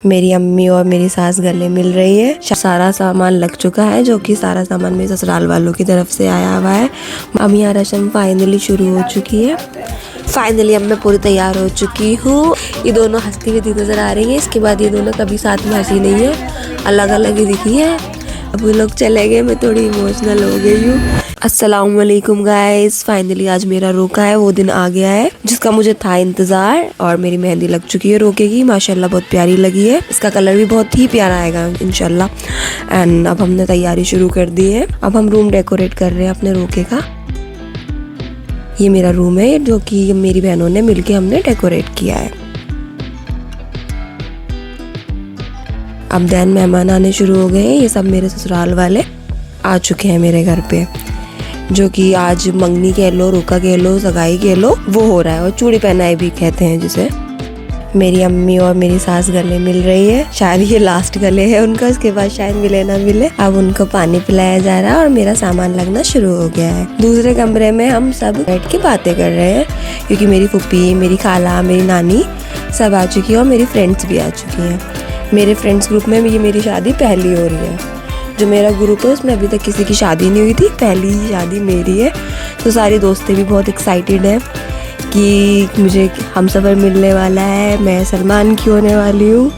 मेरी अम्मी और मेरी सास गले मिल रही है। सारा सामान लग चुका है, जो कि सारा सामान मेरे ससुराल वालों की तरफ से आया हुआ है। अब यहाँ रस्म फाइनली शुरू हो चुकी है। फाइनली अब मैं पूरी तैयार हो चुकी हूँ। ये दोनों हंसती हुई नजर आ रही है। इसके बाद ये दोनों कभी साथ में हंसी नहीं है, अलग अलग ही दिखी है। अब वो लोग चले गए, मैं थोड़ी इमोशनल हो गई हूँ। अस्सलाम वालेकुम गाइस, फाइनली आज मेरा रोका है, वो दिन आ गया है जिसका मुझे था इंतजार। और मेरी मेहंदी लग चुकी है रोके की, माशाल्लाह बहुत प्यारी लगी है। इसका कलर भी बहुत ही प्यारा आएगा इंशाल्लाह। एंड अब हमने तैयारी शुरू कर दी है। अब हम रूम डेकोरेट कर रहे हैं अपने रोके का। ये मेरा रूम है, जो कि मेरी बहनों ने मिलके हमने डेकोरेट किया है। अब देन मेहमान आने शुरू हो गए हैं। ये सब मेरे ससुराल वाले आ चुके हैं मेरे घर पे, जो कि आज मंगनी कह लो, रोका कह लो, सगाई कह लो, वो हो रहा है। और चूड़ी पहनाई भी कहते हैं जिसे। मेरी अम्मी और मेरी सास गले मिल रही है। शायद ये लास्ट गले है उनका, उसके बाद शायद मिले ना मिले। अब उनको पानी पिलाया जा रहा है और मेरा सामान लगना शुरू हो गया है। दूसरे कमरे में हम सब बैठ के बातें कर रहे हैं, क्योंकि मेरी फूफी, मेरी खाला, मेरी नानी सब आ चुकी है और मेरी फ्रेंड्स भी आ चुकी हैं। मेरे फ्रेंड्स ग्रुप में ये मेरी शादी पहली हो रही है। जो मेरा ग्रुप है उसमें अभी तक किसी की शादी नहीं हुई थी, पहली ही शादी मेरी है। तो सारी दोस्तें भी बहुत एक्साइटेड हैं कि मुझे हमसफ़र मिलने वाला है, मैं सलमान की होने वाली हूँ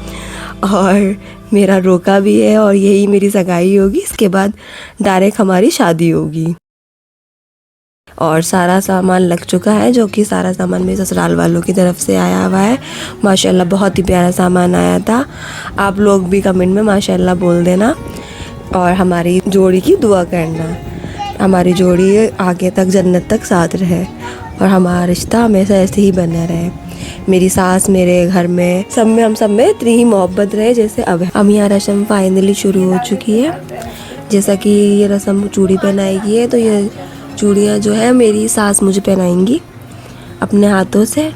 और मेरा रोका भी है और यही मेरी सगाई होगी। इसके बाद डायरेक्ट हमारी शादी होगी। और सारा सामान लग चुका है, जो कि सारा सामान मेरे ससुराल वालों की तरफ से आया हुआ है। माशाल्लाह बहुत ही प्यारा सामान आया था। आप लोग भी कमेंट में माशाल्लाह बोल देना और हमारी जोड़ी की दुआ करना। हमारी जोड़ी आगे तक जन्नत तक साथ रहे और हमारा रिश्ता हमेशा ऐसे ही बना रहे। मेरी सास मेरे घर में, सब में, हम सब में इतनी ही मोहब्बत रहे जैसे अब है। अब यहाँ रस्म फाइनली शुरू हो चुकी है। जैसा कि ये रस्म चूड़ी पहनाएगी है, तो ये चूड़ियाँ जो है मेरी सास मुझे पहनाएंगी अपने हाथों से।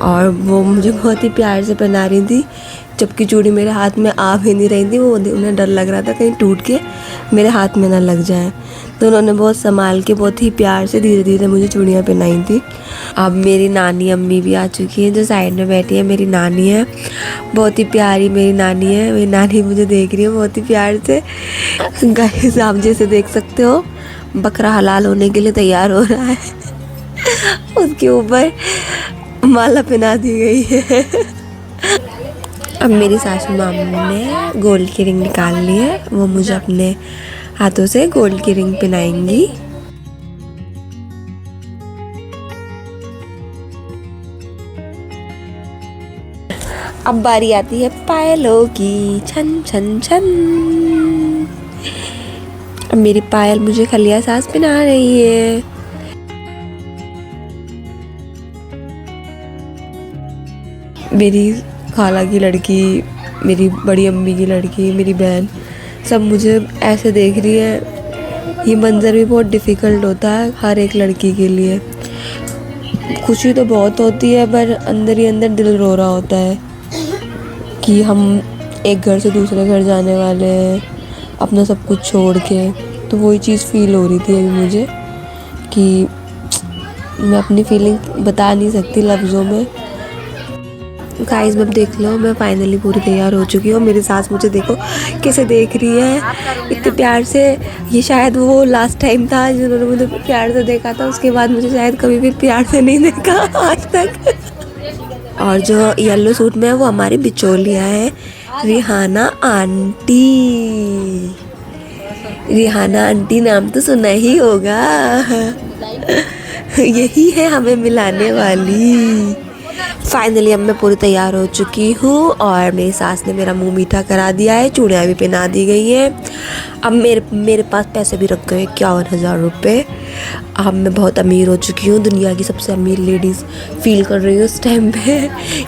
और वो मुझे बहुत ही प्यार से पहना रही थी, जबकि चूड़ी मेरे हाथ में आ भी नहीं रही थी। वो उन्हें डर लग रहा था कहीं टूट के मेरे हाथ में ना लग जाए, तो उन्होंने बहुत संभाल के, बहुत ही प्यार से धीरे धीरे मुझे चूड़ियाँ पहनाई थी। अब मेरी नानी अम्मी भी आ चुकी हैं, जो साइड में बैठी है मेरी नानी है। बहुत ही प्यारी मेरी नानी है। मेरी नानी मुझे देख रही है बहुत ही प्यार से। गाइस आप जैसे देख सकते हो, बकरा हलाल होने के लिए तैयार हो रहा है। उसके ऊपर माला पहना दी गई है। अब मेरी सासू मामू ने गोल्ड की रिंग निकाल ली है। वो मुझे अपने हाथों से गोल्ड की रिंग पहनाएंगी। अब बारी आती है पायलों की, छन छन छन। अब मेरी पायल मुझे खलिया सास पहना रही है। मेरी खाला की लड़की, मेरी बड़ी अम्मी की लड़की, मेरी बहन, सब मुझे ऐसे देख रही है। ये मंज़र भी बहुत डिफ़िकल्ट होता है हर एक लड़की के लिए। खुशी तो बहुत होती है, पर अंदर ही अंदर दिल रो रहा होता है कि हम एक घर से दूसरे घर जाने वाले हैं, अपना सब कुछ छोड़ के। तो वही चीज़ फ़ील हो रही थी अभी मुझे, कि मैं अपनी फीलिंग बता नहीं सकती लफ्ज़ों में। गाइस अब देख लो, मैं फाइनली पूरी तैयार हो चुकी हूँ। मेरी सास मुझे देखो कैसे देख रही है, इतने प्यार से। ये शायद वो लास्ट टाइम था जिन्होंने मुझे प्यार से देखा था, उसके बाद मुझे शायद कभी भी प्यार से नहीं देखा आज तक। और जो येलो सूट में है वो हमारी बिचौलिया है, रिहाना आंटी। रिहाना आंटी नाम तो सुना ही होगा। यही है हमें मिलाने वाली। फाइनली अब मैं पूरी तैयार हो चुकी हूँ और मेरी सास ने मेरा मुंह मीठा करा दिया है। चूड़ियाँ भी पहना दी गई हैं। अब मेरे पास पैसे भी रख गए 51,000 रुपये। अब मैं बहुत अमीर हो चुकी हूँ, दुनिया की सबसे अमीर लेडीज़ फील कर रही हूँ इस टाइम पे।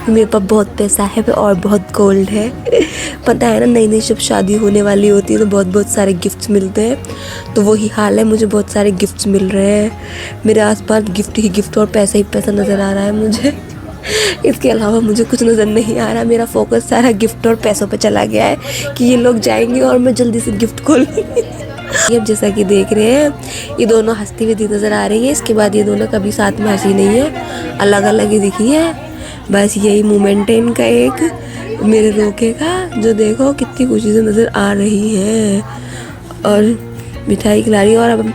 मेरे पास बहुत पैसा है और बहुत गोल्ड है। पता है ना, नई नई जब शादी होने वाली होती है तो बहुत बहुत सारे गिफ्ट्स मिलते हैं। तो वही हाल है, मुझे बहुत सारे गिफ्ट्स मिल रहे हैं। मेरे आसपास गिफ्ट ही गिफ्ट और पैसा ही पैसा नज़र आ रहा है मुझे। इसके अलावा मुझे कुछ नज़र नहीं आ रहा। मेरा फोकस सारा गिफ्ट और पैसों पे चला गया है कि ये लोग जाएंगे और मैं जल्दी से गिफ्ट खोलूंगी। अब जैसा कि देख रहे हैं, ये दोनों हंसती हुई नज़र आ रही है। इसके बाद ये दोनों कभी साथ में हंसी नहीं है, अलग अलग ही दिखी है। बस यही मोमेंट है इनका एक मेरे रोके का, जो देखो कितनी खुशी से नज़र आ रही है और मिठाई खिला रही है। और अब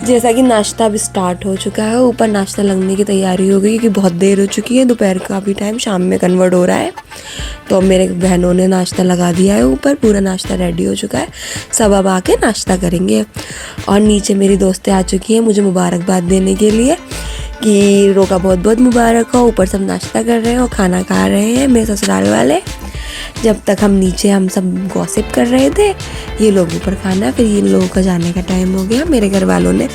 जैसा कि नाश्ता अब स्टार्ट हो चुका है, ऊपर नाश्ता लगने की तैयारी हो गई क्योंकि बहुत देर हो चुकी है, दोपहर का भी टाइम शाम में कन्वर्ट हो रहा है। तो अब मेरे बहनों ने नाश्ता लगा दिया है, ऊपर पूरा नाश्ता रेडी हो चुका है, सब अब आके नाश्ता करेंगे। और नीचे मेरी दोस्तें आ चुकी हैं मुझे मुबारकबाद देने के लिए कि रोका बहुत बहुत मुबारक हो। ऊपर सब नाश्ता कर रहे हैं और खाना खा रहे हैं मेरे ससुराल वाले। जब तक हम नीचे हम सब गॉसिप कर रहे थे, ये लोग ऊपर खाना, फिर इन लोगों का जाने का टाइम हो गया। मेरे घर वालों ने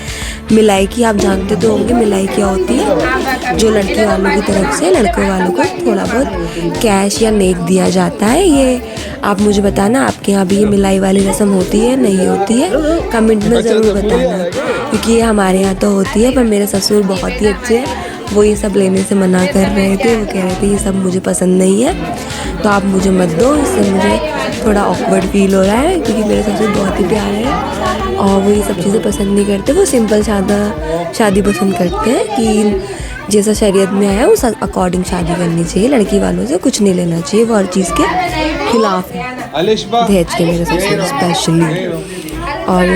मिलाई की, आप जानते तो होंगे मिलाई क्या होती है, जो लड़की वालों की तरफ से लड़कों वालों को थोड़ा बहुत कैश या नेक दिया जाता है। ये आप मुझे बताना आपके यहाँ भी ये मिलाई वाली रस्म होती है नहीं होती है, कमेंट में ज़रूर बताना, क्योंकि ये हमारे यहाँ तो होती है। पर मेरे ससुर बहुत ही अच्छे हैं, वो ये सब लेने से मना कर रहे थे, वो कह रहे थे ये सब मुझे पसंद नहीं है, तो आप मुझे मत दो, इससे मुझे थोड़ा ऑकवर्ड फील हो रहा है, क्योंकि मेरे ससुर बहुत ही प्यारे हैं और वो ये सब चीज़ें पसंद नहीं करते। वो सिंपल शादी पसंद करते हैं कि जैसा शरीयत में आया उस अकॉर्डिंग शादी करनी चाहिए, लड़की वालों से कुछ नहीं लेना चाहिए, वो हर चीज़ के खिलाफ है, दहेज के मेरे ससुर स्पेशली। और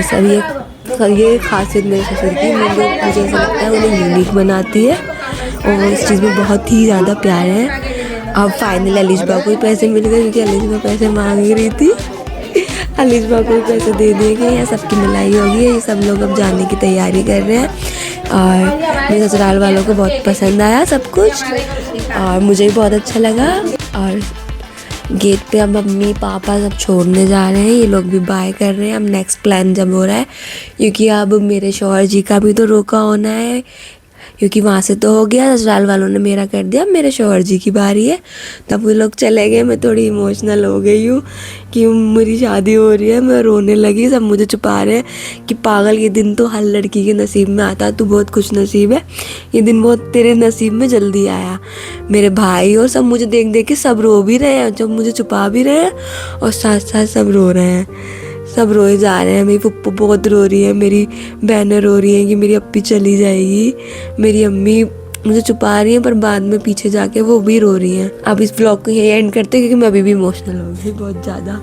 सब ये खासियत मेरे ससुर की मुझे ऐसा लगता है उन्हें यूनिक बनाती है और इस चीज़ में बहुत ही ज़्यादा प्यार है। अब फाइनल अलिशबा को ही पैसे मिल गए, क्योंकि अलिशबा पैसे मांग रही थी, अलिशबा को ही पैसे दे दिए गए, या सबकी मिलाई होगी। ये सब लोग अब जाने की तैयारी कर रहे हैं और मेरे ससुराल वालों को बहुत पसंद आया सब कुछ और मुझे भी बहुत अच्छा लगा। और गेट पे अब मम्मी पापा सब छोड़ने जा रहे हैं, ये लोग भी बाय कर रहे हैं। अब नेक्स्ट प्लान जब हो रहा है, क्योंकि अब मेरे शौहर जी का भी तो रोका होना है, क्योंकि वहाँ से तो हो गया, ससुराल वालों ने मेरा कर दिया, अब मेरे शौहर जी की बारी है। तब वो लोग चले गए, मैं थोड़ी इमोशनल हो गई हूँ कि मेरी शादी हो रही है, मैं रोने लगी। सब मुझे छुपा रहे हैं कि पागल, ये दिन तो हर लड़की के नसीब में आता, तू बहुत खुश नसीब है, ये दिन बहुत तेरे नसीब में जल्दी आया। मेरे भाई और सब मुझे देख देख के सब रो भी रहे हैं, जब मुझे छुपा भी रहे हैं और साथ साथ सब रो रहे हैं, सब रोए जा रहे हैं। मेरी पप्पू बहुत रो रही है, मेरी बहनें रो रही हैं कि मेरी अप्पी चली जाएगी, मेरी अम्मी मुझे छुपा रही हैं, पर बाद में पीछे जाके वो भी रो रही हैं। अब इस ब्लॉग को यही एंड करते हैं, क्योंकि मैं अभी भी इमोशनल हो गई बहुत ज़्यादा।